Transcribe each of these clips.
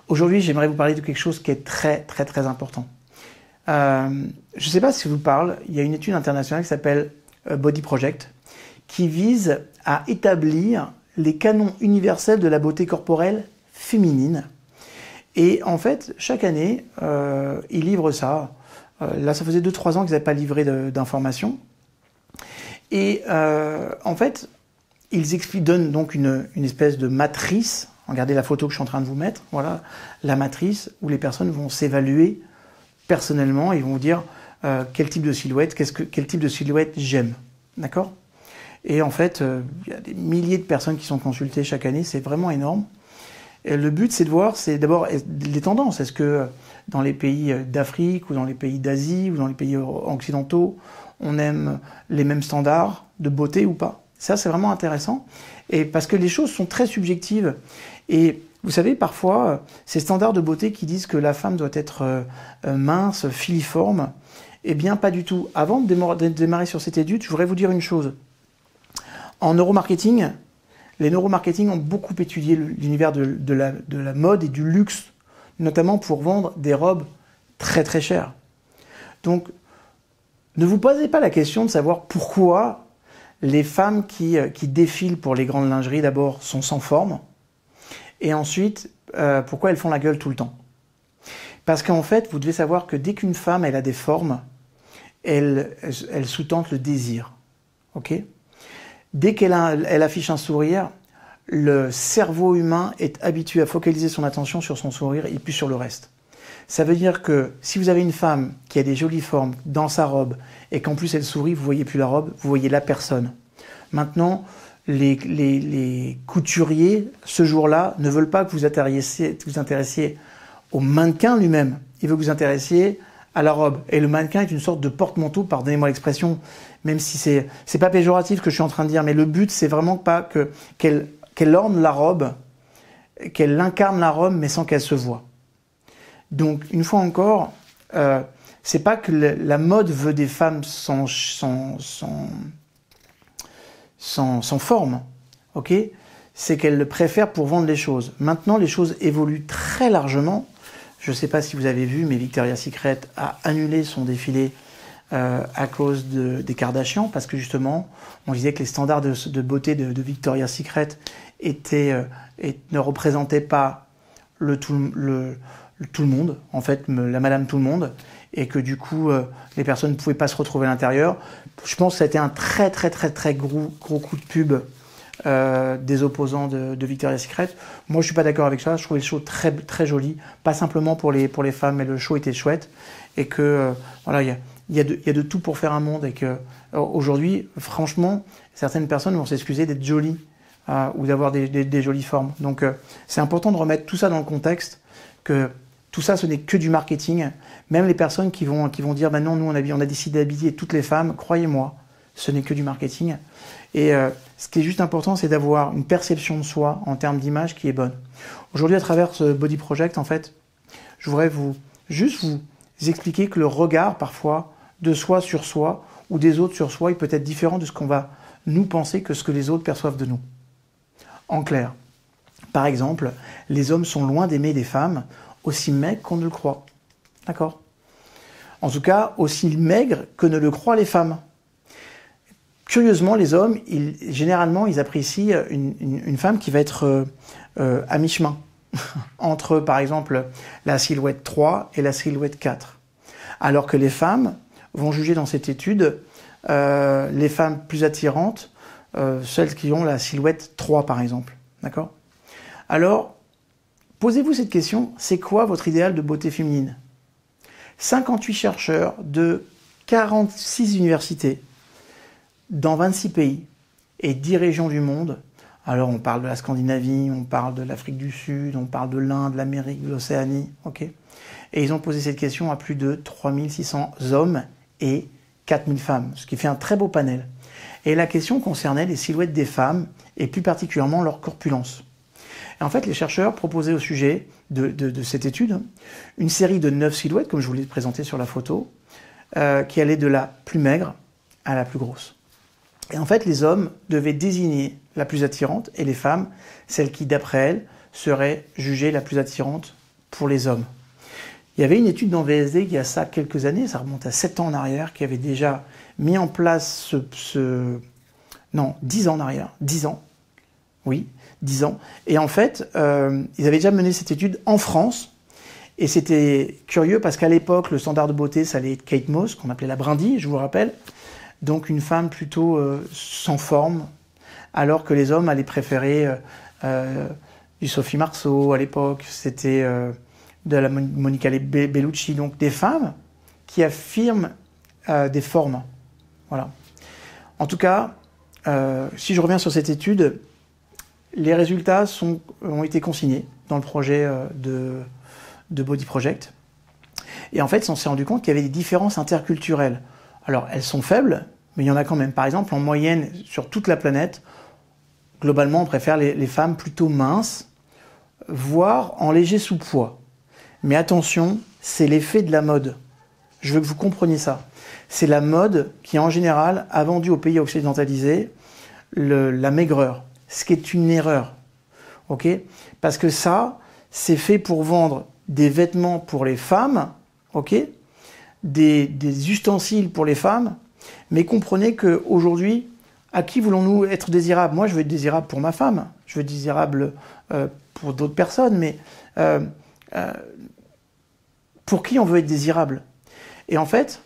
Aujourd'hui, j'aimerais vous parler de quelque chose qui est très très très important. Je ne sais pas si ça vous parle, il y a une étude internationale qui s'appelle Body Project, qui vise à établir les canons universels de la beauté corporelle féminine. Et en fait, chaque année, ils livrent ça. Là, ça faisait 2-3 ans qu'ils n'avaient pas livré d'informations. Et en fait, ils donnent donc une espèce de matrice. Regardez la photo que je suis en train de vous mettre. Voilà la matrice où les personnes vont s'évaluer personnellement et vont dire quel type de silhouette, quel type de silhouette j'aime. D'accord ? Et en fait, il y a des milliers de personnes qui sont consultées chaque année. C'est vraiment énorme. Et le but, c'est de voir, c'est d'abord les tendances. Est-ce que dans les pays d'Afrique ou dans les pays d'Asie ou dans les pays occidentaux, on aime les mêmes standards de beauté ou pas? Ça, c'est vraiment intéressant. Et parce que les choses sont très subjectives. Et vous savez, parfois, ces standards de beauté qui disent que la femme doit être mince, filiforme, eh bien, pas du tout. Avant de démarrer sur cette étude, je voudrais vous dire une chose. En neuromarketing, les neuromarketing ont beaucoup étudié l'univers de la mode et du luxe, notamment pour vendre des robes très très chères. Donc, ne vous posez pas la question de savoir pourquoi les femmes qui défilent pour les grandes lingeries, d'abord, sont sans forme, et ensuite, pourquoi elles font la gueule tout le temps. Parce qu'en fait, vous devez savoir que dès qu'une femme elle a des formes, elle sous-tente le désir. Ok ? Dès qu'elle affiche un sourire, le cerveau humain est habitué à focaliser son attention sur son sourire et plus sur le reste. Ça veut dire que si vous avez une femme qui a des jolies formes dans sa robe et qu'en plus elle sourit, vous ne voyez plus la robe, vous voyez la personne. Maintenant, les couturiers, ce jour-là, ne veulent pas que vous vous intéressiez au mannequin lui-même. Ils veulent que vous intéressiez à la robe. Et le mannequin est une sorte de porte-manteau, pardonnez-moi l'expression, même si c'est pas péjoratif ce que je suis en train de dire, mais le but, c'est vraiment pas qu'elle orne la robe, qu'elle incarne la robe, mais sans qu'elle se voie. Donc, une fois encore, c'est pas que la mode veut des femmes sans forme, ok ? C'est qu'elle le préfère pour vendre les choses. Maintenant, les choses évoluent très largement. Je ne sais pas si vous avez vu, mais Victoria's Secret a annulé son défilé à cause des Kardashians, parce que justement, on disait que les standards de beauté de Victoria's Secret ne représentaient pas tout le monde, en fait, la Madame Tout le Monde, et que du coup, les personnes ne pouvaient pas se retrouver à l'intérieur. Je pense que ça a été un très très très très gros coup de pub des opposants de Victoria's Secret. Moi, je suis pas d'accord avec ça. Je trouvais le show très très joli, pas simplement pour les femmes, mais le show était chouette, et que voilà, il y a de tout pour faire un monde, et que aujourd'hui, franchement, certaines personnes vont s'excuser d'être jolies ou d'avoir des jolies formes. Donc, c'est important de remettre tout ça dans le contexte, que tout ça, ce n'est que du marketing. Même les personnes qui vont dire bah non, nous on a décidé d'habiller toutes les femmes, croyez-moi, ce n'est que du marketing. Et ce qui est juste important, c'est d'avoir une perception de soi en termes d'image qui est bonne. Aujourd'hui, à travers ce Body Project, en fait, je voudrais vous expliquer que le regard, parfois, de soi sur soi ou des autres sur soi, il peut être différent de ce qu'on va nous penser que ce que les autres perçoivent de nous. En clair, par exemple, les hommes sont loin d'aimer des femmes aussi maigres qu'on ne le croit. D'accord ? En tout cas, aussi maigres que ne le croient les femmes. Curieusement, les hommes, généralement, ils apprécient une femme qui va être à mi-chemin entre, par exemple, la silhouette 3 et la silhouette 4. Alors que les femmes vont juger dans cette étude les femmes plus attirantes, celles qui ont la silhouette 3, par exemple. D'accord ? Alors, posez-vous cette question, c'est quoi votre idéal de beauté féminine ? 58 chercheurs de 46 universités dans 26 pays et 10 régions du monde. Alors, on parle de la Scandinavie, on parle de l'Afrique du Sud, on parle de l'Inde, de l'Amérique, de l'Océanie, ok ? Et ils ont posé cette question à plus de 3600 hommes et 4000 femmes, ce qui fait un très beau panel. Et la question concernait les silhouettes des femmes et plus particulièrement leur corpulence. Et en fait, les chercheurs proposaient au sujet de cette étude une série de 9 silhouettes, comme je vous l'ai présenté sur la photo, qui allaient de la plus maigre à la plus grosse. Et en fait, les hommes devaient désigner la plus attirante et les femmes, celle qui, d'après elles, serait jugée la plus attirante pour les hommes. Il y avait une étude dans VSD il y a ça quelques années, ça remonte à 7 ans en arrière, qui avait déjà mis en place non, 10 ans en arrière, 10 ans, oui, 10 ans. Et en fait, ils avaient déjà mené cette étude en France, et c'était curieux parce qu'à l'époque, le standard de beauté, ça allait être Kate Moss, qu'on appelait la brindille, je vous le rappelle, donc une femme plutôt sans forme, alors que les hommes allaient préférer du Sophie Marceau à l'époque, c'était de la Monica Bellucci, donc des femmes qui affirment des formes. Voilà. En tout cas, si je reviens sur cette étude, les résultats ont été consignés dans le projet de Body Project. Et en fait, on s'est rendu compte qu'il y avait des différences interculturelles. Alors, elles sont faibles, mais il y en a quand même. Par exemple, en moyenne, sur toute la planète, globalement, on préfère les femmes plutôt minces, voire en léger sous-poids. Mais attention, c'est l'effet de la mode. Je veux que vous compreniez ça. C'est la mode qui, en général, a vendu aux pays occidentalisés la maigreur, ce qui est une erreur. Ok ? Parce que ça, c'est fait pour vendre des vêtements pour les femmes, ok ? Des ustensiles pour les femmes, mais comprenez qu'aujourd'hui, à qui voulons-nous être désirables ? Moi, je veux être désirable pour ma femme, je veux être désirable pour d'autres personnes, mais pour qui on veut être désirable ? Et en fait,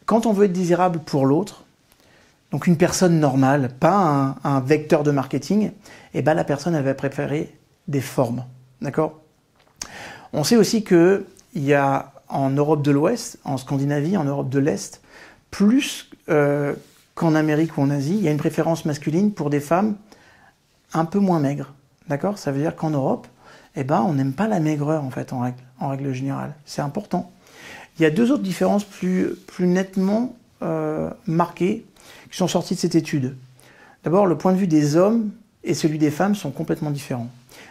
quand on veut être désirable pour l'autre, donc une personne normale, pas un vecteur de marketing, eh ben la personne, elle va préférer des formes. D'accord ? On sait aussi qu'il y a en Europe de l'Ouest, en Scandinavie, en Europe de l'Est, plus qu'en Amérique ou en Asie, il y a une préférence masculine pour des femmes un peu moins maigres. D'accord ? Ça veut dire qu'en Europe, eh ben, on n'aime pas la maigreur en fait, en règle générale. C'est important. Il y a deux autres différences plus nettement marquées qui sont sorties de cette étude. D'abord, le point de vue des hommes et celui des femmes sont complètement différents.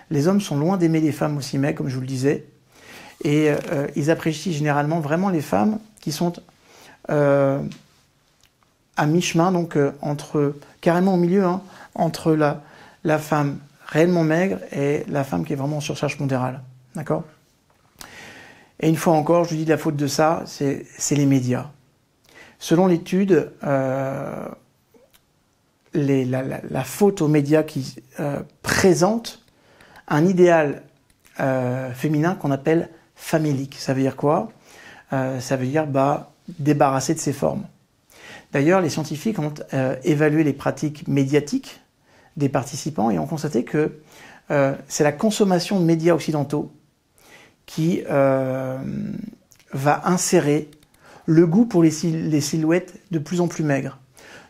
Les hommes sont loin d'aimer les femmes aussi maigres, comme je vous le disais, et ils apprécient généralement vraiment les femmes qui sont à mi-chemin, donc carrément au milieu, hein, entre la femme réellement maigre et la femme qui est vraiment en surcharge pondérale. D'accord ? Et une fois encore, je vous dis la faute de ça, c'est les médias. Selon l'étude, la faute aux médias qui présentent un idéal féminin qu'on appelle famélique. Ça veut dire quoi ? Ça veut dire débarrasser de ses formes. D'ailleurs, les scientifiques ont évalué les pratiques médiatiques des participants et ont constaté que c'est la consommation de médias occidentaux qui va insérer le goût pour les silhouettes de plus en plus maigres.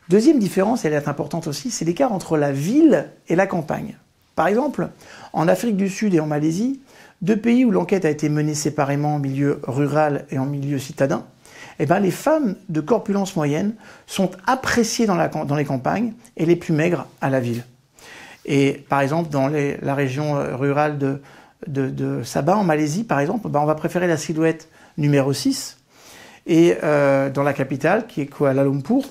Deuxième différence, et elle est importante aussi, c'est l'écart entre la ville et la campagne. Par exemple, en Afrique du Sud et en Malaisie, deux pays où l'enquête a été menée séparément en milieu rural et en milieu citadin, eh ben, les femmes de corpulence moyenne sont appréciées dans les campagnes et les plus maigres à la ville. Et par exemple, dans la région rurale de Sabah, en Malaisie, par exemple, on va préférer la silhouette numéro 6. Et dans la capitale, qui est Kuala Lumpur,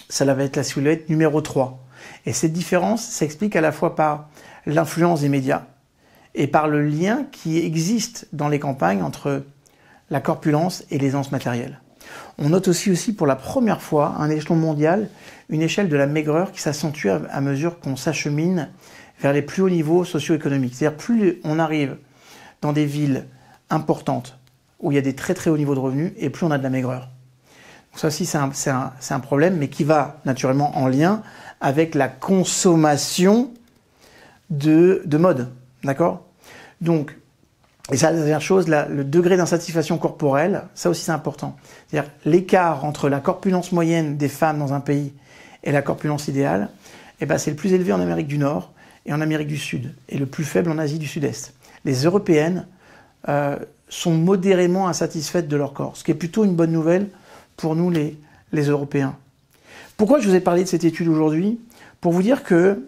ça va être la silhouette numéro 3. Et cette différence s'explique à la fois par l'influence des médias et par le lien qui existe dans les campagnes entre la corpulence et l'aisance matérielle. On note aussi pour la première fois, à un échelon mondial, une échelle de la maigreur qui s'accentue à mesure qu'on s'achemine vers les plus hauts niveaux socio-économiques. C'est-à-dire plus on arrive dans des villes importantes où il y a des très très hauts niveaux de revenus et plus on a de la maigreur. Donc ça aussi c'est un problème, mais qui va naturellement en lien avec la consommation de mode. D'accord ? Donc, et ça, la dernière chose, le degré d'insatisfaction corporelle, ça aussi c'est important. C'est-à-dire l'écart entre la corpulence moyenne des femmes dans un pays et la corpulence idéale, eh ben, c'est le plus élevé en Amérique du Nord et en Amérique du Sud, et le plus faible en Asie du Sud-Est. Les Européennes sont modérément insatisfaites de leur corps, ce qui est plutôt une bonne nouvelle pour nous les Européens. Pourquoi je vous ai parlé de cette étude aujourd'hui ? Pour vous dire que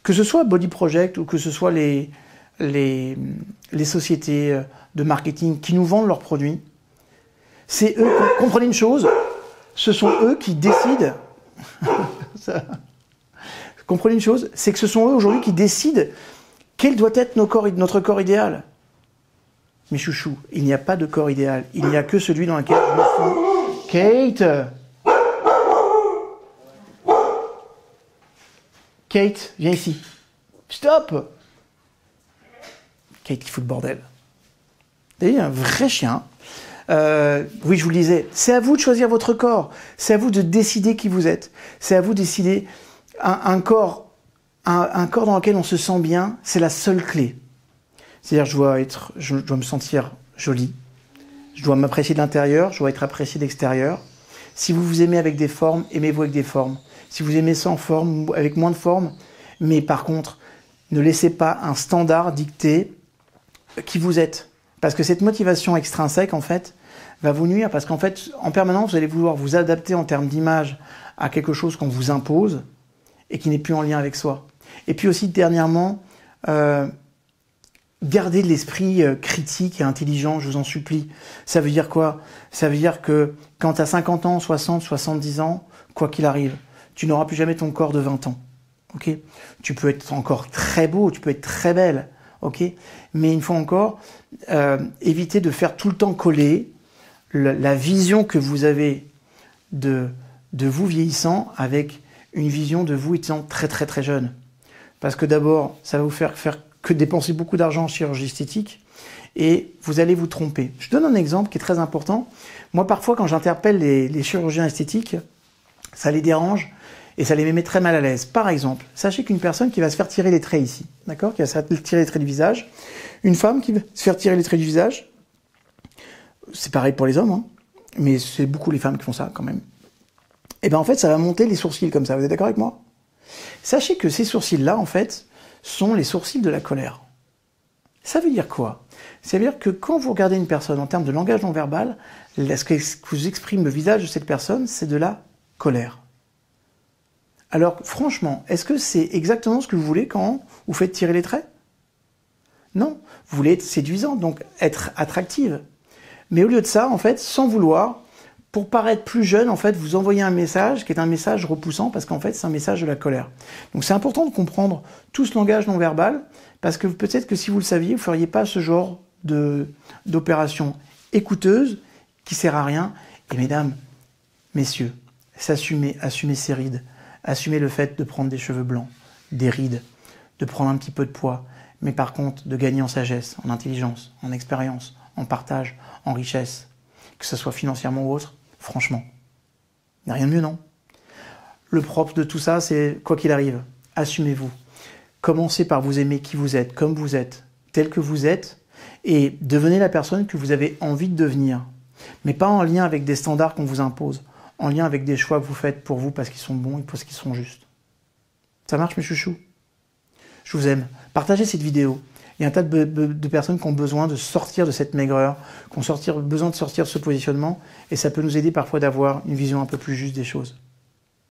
ce soit Body Project ou que ce soit les sociétés de marketing qui nous vendent leurs produits, c'est eux, comprenez une chose, ce sont eux qui décident, comprenez une chose, c'est que ce sont eux aujourd'hui qui décident quel doit être notre corps idéal. mes chouchous, il n'y a pas de corps idéal. Il n'y a que celui dans lequel je me sens... Kate! Kate, viens ici. Stop! Kate qui fout le bordel. Vous voyez, un vrai chien. Oui, je vous le disais, c'est à vous de choisir votre corps. C'est à vous de décider qui vous êtes. C'est à vous de décider un corps dans lequel on se sent bien, c'est la seule clé. C'est-à-dire, je dois me sentir jolie. Je dois m'apprécier de l'intérieur, je dois être apprécié de l'extérieur. Si vous vous aimez avec des formes, aimez-vous avec des formes. Si vous aimez sans forme, avec moins de formes, mais par contre, ne laissez pas un standard dicter qui vous êtes. Parce que cette motivation extrinsèque, en fait, va vous nuire. Parce qu'en fait, en permanence, vous allez vouloir vous adapter en termes d'image à quelque chose qu'on vous impose et qui n'est plus en lien avec soi. Et puis aussi, dernièrement, gardez de l'esprit critique et intelligent, je vous en supplie. Ça veut dire quoi? Ça veut dire que quand tu as 50 ans, 60, 70 ans, quoi qu'il arrive, tu n'auras plus jamais ton corps de 20 ans. Okay, tu peux être encore très beau, tu peux être très belle, okay, mais une fois encore, évitez de faire tout le temps coller la vision que vous avez de vous vieillissant avec une vision de vous étant très très très jeune. Parce que d'abord, ça va vous faire que dépenser beaucoup d'argent en chirurgie esthétique et vous allez vous tromper. Je donne un exemple qui est très important. Moi, parfois, quand j'interpelle les chirurgiens esthétiques, ça les dérange et ça les met très mal à l'aise. Par exemple, sachez qu'une personne qui va se faire tirer les traits ici, d'accord, qui va se faire tirer les traits du visage, une femme qui va se faire tirer les traits du visage, c'est pareil pour les hommes, hein, mais c'est beaucoup les femmes qui font ça quand même. Et bien en fait, ça va monter les sourcils comme ça. Vous êtes d'accord avec moi? Sachez que ces sourcils-là, en fait, sont les sourcils de la colère. Ça veut dire quoi? Ça veut dire que quand vous regardez une personne en termes de langage non verbal, ce que vous exprime le visage de cette personne, c'est de la colère. Alors, franchement, est-ce que c'est exactement ce que vous voulez quand vous faites tirer les traits? Non, vous voulez être séduisante, donc être attractive. Mais au lieu de ça, en fait, sans vouloir, pour paraître plus jeune, en fait, vous envoyez un message qui est un message repoussant parce qu'en fait, c'est un message de la colère. Donc, c'est important de comprendre tout ce langage non verbal parce que peut-être que si vous le saviez, vous ne feriez pas ce genre d'opération écouteuse qui sert à rien. Et mesdames, messieurs, assumez ces rides. Assumez le fait de prendre des cheveux blancs, des rides, de prendre un petit peu de poids, mais par contre de gagner en sagesse, en intelligence, en expérience, en partage, en richesse, que ce soit financièrement ou autre, franchement, il n'y a rien de mieux, non? Le propre de tout ça, c'est, quoi qu'il arrive, assumez-vous. Commencez par vous aimer qui vous êtes, comme vous êtes, tel que vous êtes, et devenez la personne que vous avez envie de devenir, mais pas en lien avec des standards qu'on vous impose, en lien avec des choix que vous faites pour vous parce qu'ils sont bons et parce qu'ils sont justes. Ça marche, mes chouchous? Je vous aime. Partagez cette vidéo. Il y a un tas de personnes qui ont besoin de sortir de cette maigreur, qui ont besoin de sortir de ce positionnement, et ça peut nous aider parfois d'avoir une vision un peu plus juste des choses.